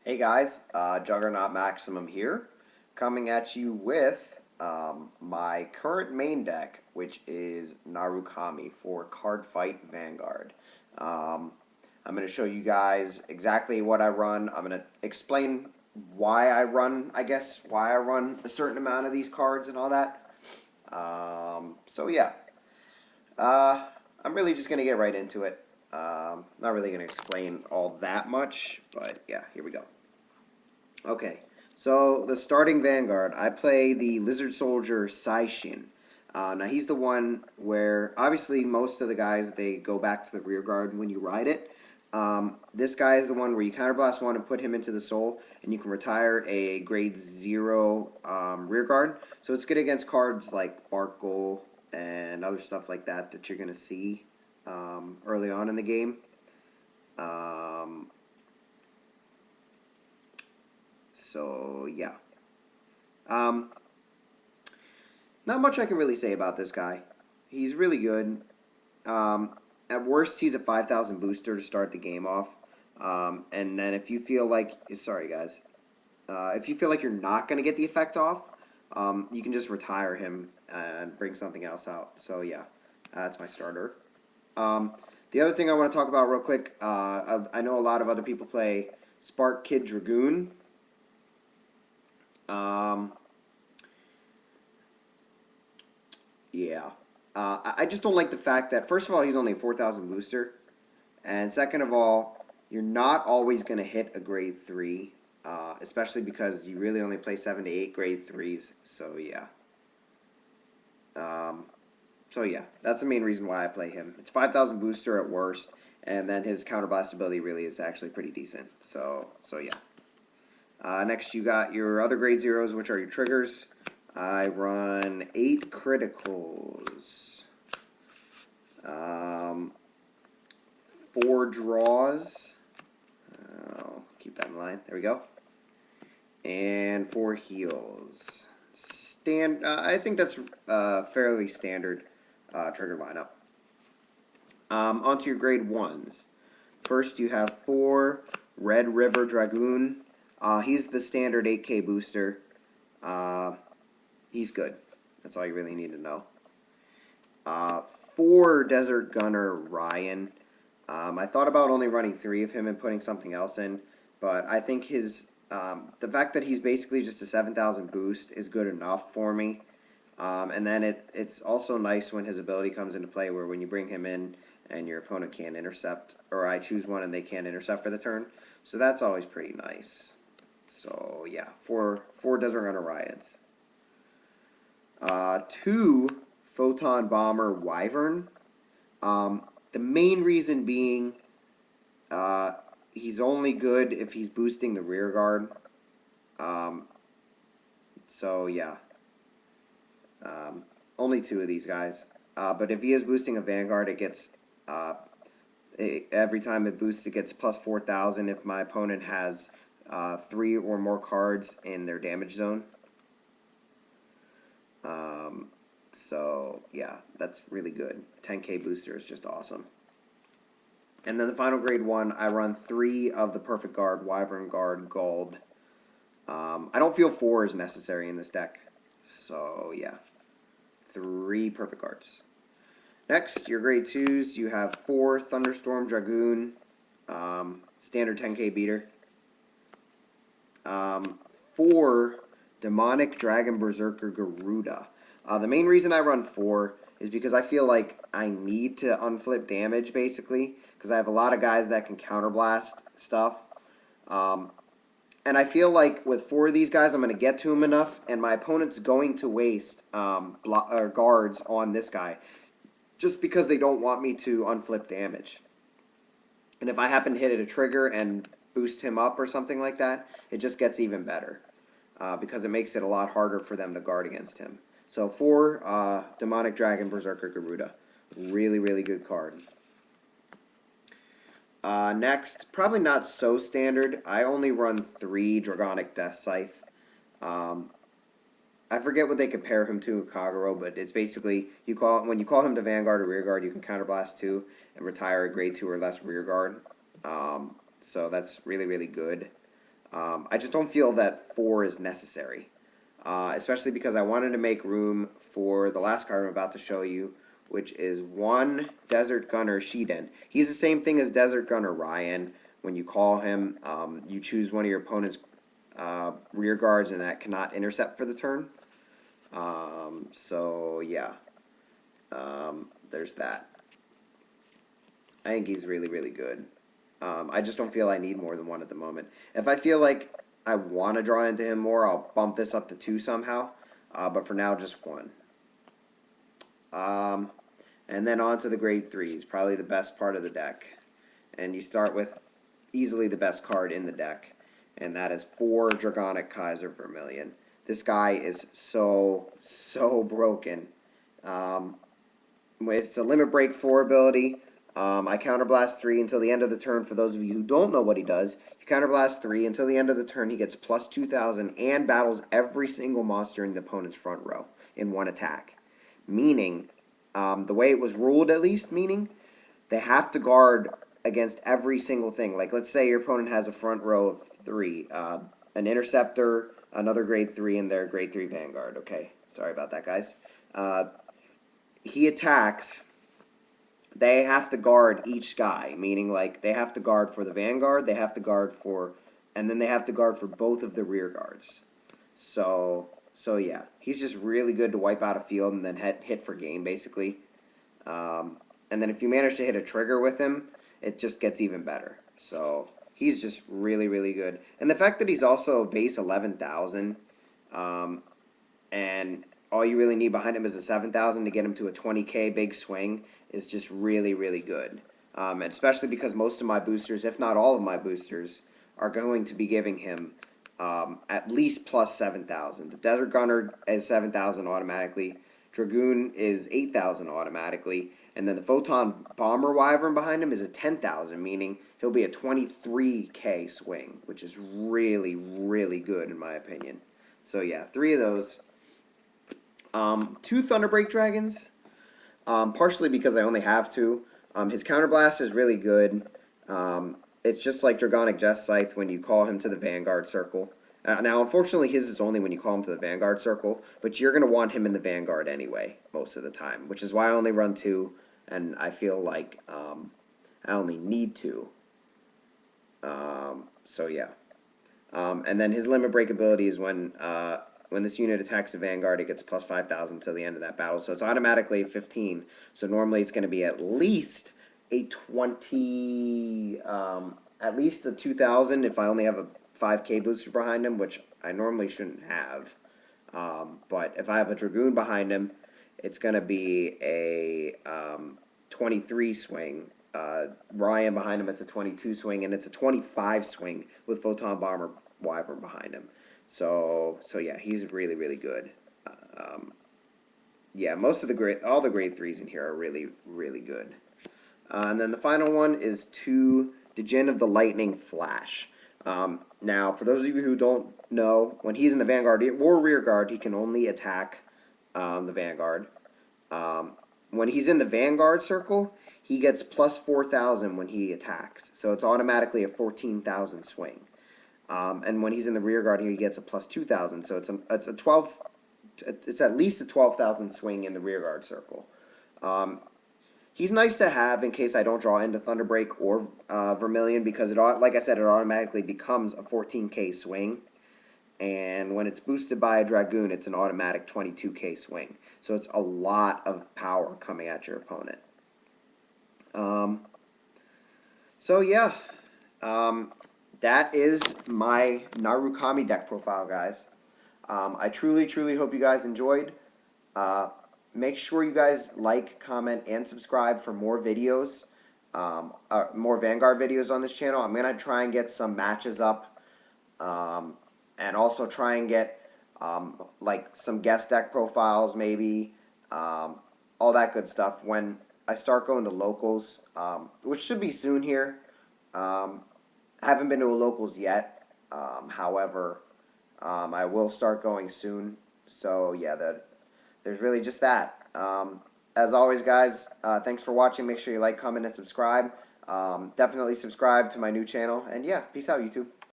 Hey guys, Juggernaut Maximum here, coming at you with my current main deck, which is Narukami for Cardfight Vanguard. I'm going to show you guys exactly what I run. I'm going to explain why I run, why I run a certain amount of these cards and all that. So yeah, I'm really just going to get right into it. Not really going to explain all that much, but yeah, here we go. Okay, so the starting Vanguard, I play the Lizard Soldier Saishin. Now he's the one where obviously most of the guys they go back to the rear guard when you ride it. This guy is the one where you counterblast one and put him into the soul, and you can retire a grade 0 rear guard. So it's good against cards like Barkle and other stuff like that that you're going to see early on in the game. So yeah. Not much I can really say about this guy. He's really good. At worst, he's a 5,000 booster to start the game off. And then if you feel like, sorry guys, if you feel like you're not going to get the effect off, you can just retire him and bring something else out. So yeah, that's my starter. The other thing I want to talk about real quick, I know a lot of other people play Spark Kid Dragoon. Yeah. I just don't like the fact that, first of all, he's only a 4,000 booster. And second of all, you're not always going to hit a grade 3. Especially because you really only play 7 to 8 grade 3s. So, yeah. So, that's the main reason why I play him. It's 5,000 booster at worst. And then his counterblast ability really is actually pretty decent. So yeah. Next, you got your other grade 0s, which are your triggers. I run 8 criticals, 4 draws. I'll keep that in line. There we go. And 4 heals. I think that's fairly standard trigger lineup. Onto your grade 1s. First, you have 4 Red River Dragoon. He's the standard 8K booster. He's good. That's all you really need to know. 4 Desert Gunner Ryan. I thought about only running 3 of him and putting something else in, but I think his the fact that he's basically just a 7,000 boost is good enough for me. And then it's also nice when his ability comes into play, where when you bring him in and your opponent can't intercept, or I choose one and they can't intercept for the turn. So that's always pretty nice. So yeah, 4 Desert Gunner Ryans. 2 Photon Bomber Wyvern. The main reason being he's only good if he's boosting the rear guard. So yeah. Only 2 of these guys. But if he is boosting a Vanguard, it gets every time it boosts, it gets plus 4,000 if my opponent has 3 or more cards in their damage zone. So yeah, that's really good. 10K booster is just awesome. And then the final grade 1, I run 3 of the Perfect Guard, Wyvern Guard, Gold. I don't feel 4 is necessary in this deck. So yeah, 3 Perfect Guards. Next, your grade 2s, you have 4 Thunderstorm Dragoon, standard 10K beater. 4 Demonic Dragon Berserker Garuda. The main reason I run 4 is because I feel like I need to unflip damage, basically, because I have a lot of guys that can counterblast stuff. And I feel like with 4 of these guys, I'm going to get to him enough, and my opponent's going to waste guards on this guy, just because they don't want me to unflip damage. And if I happen to hit a trigger and boost him up or something like that, it just gets even better, because it makes it a lot harder for them to guard against him. So 4 Demonic Dragon Berserker Garuda. Really, really good card. Next, probably not so standard. I only run 3 Dragonic Death Scythe. I forget what they compare him to, Kagero, but it's basically when you call him to Vanguard or Rear Guard, you can counterblast 2 and retire a grade 2 or less Rear Guard. So that's really, really good. I just don't feel that 4 is necessary, especially because I wanted to make room for the last card I'm about to show you, which is 1 Desert Gunner Shiden. He's the same thing as Desert Gunner Ryan. When you call him, you choose one of your opponent's rear guards, and that cannot intercept for the turn. So yeah, there's that. I think he's really, really good. I just don't feel I need more than 1 at the moment. If I feel like I want to draw into him more, I'll bump this up to 2 somehow. But for now, just 1. And then on to the grade 3s, probably the best part of the deck. And you start with easily the best card in the deck, and that is 4 Dragonic Kaiser Vermillion. This guy is so broken. It's a limit break 4 ability. I counterblast 3 until the end of the turn. For those of you who don't know what he does, you counterblast 3 until the end of the turn. He gets plus 2,000 and battles every single monster in the opponent's front row in 1 attack. Meaning, the way it was ruled at least, meaning they have to guard against every single thing. Like, let's say your opponent has a front row of 3, an Interceptor, another grade 3, and their grade 3 Vanguard. Okay, sorry about that, guys. He attacks. They have to guard each guy, meaning like they have to guard for the Vanguard, they have to guard for, and then they have to guard for both of the rear guards. So yeah, he's just really good to wipe out a field and then hit for game, basically. And then if you manage to hit a trigger with him, it just gets even better. So he's just really, really good. And the fact that he's also base 11,000, and all you really need behind him is a 7,000 to get him to a 20K big swing is just really, really good. And especially because most of my boosters, if not all of my boosters, are going to be giving him at least plus 7,000. The Desert Gunner is 7,000 automatically. Dragoon is 8,000 automatically. And then the Photon Bomber Wyvern behind him is a 10,000, meaning he'll be a 23K swing, which is really, really good in my opinion. So yeah, 3 of those. 2 Thunderbreak Dragons, partially because I only have 2. His Counterblast is really good. It's just like Dragonic Jest Scythe when you call him to the Vanguard circle. Now, unfortunately, his is only when you call him to the Vanguard circle, but you're going to want him in the Vanguard anyway, most of the time, which is why I only run 2, and I feel like I only need 2. So yeah. And then his limit break ability is when this unit attacks the Vanguard, it gets plus 5,000 till the end of that battle. So it's automatically 15. So normally it's going to be at least a 20, at least a 2,000 if I only have a 5K booster behind him, which I normally shouldn't have. But if I have a Dragoon behind him, it's going to be a 23 swing. Ryan behind him, it's a 22 swing, and it's a 25 swing with Photon Bomber Wyvern behind him. So yeah, he's really, really good. Yeah, all the grade 3s in here are really, really good. And then the final one is 2 Djinn of the Lightning Flash. Now, for those of you who don't know, when he's in the Vanguard or rear guard, he can only attack the Vanguard. When he's in the Vanguard circle, he gets plus 4,000 when he attacks. So it's automatically a 14,000 swing. And when he's in the rear guard here, he gets a plus 2,000. So it's at least a 12,000 swing in the rear guard circle. He's nice to have in case I don't draw into Thunderbreak or Vermilion, because like I said, it automatically becomes a 14K swing. And when it's boosted by a Dragoon, it's an automatic 22K swing. So it's a lot of power coming at your opponent. So yeah, that is my Narukami deck profile, guys. I truly, truly hope you guys enjoyed. Make sure you guys like, comment, and subscribe for more videos, more Vanguard videos on this channel. I'm going to try and get some matches up, and also try and get like some guest deck profiles maybe, all that good stuff when I start going to locals, which should be soon here. I haven't been to a locals yet, however, I will start going soon. So yeah, there's really just that. As always, guys, thanks for watching. Make sure you like, comment, and subscribe. Definitely subscribe to my new channel. And yeah, peace out, YouTube.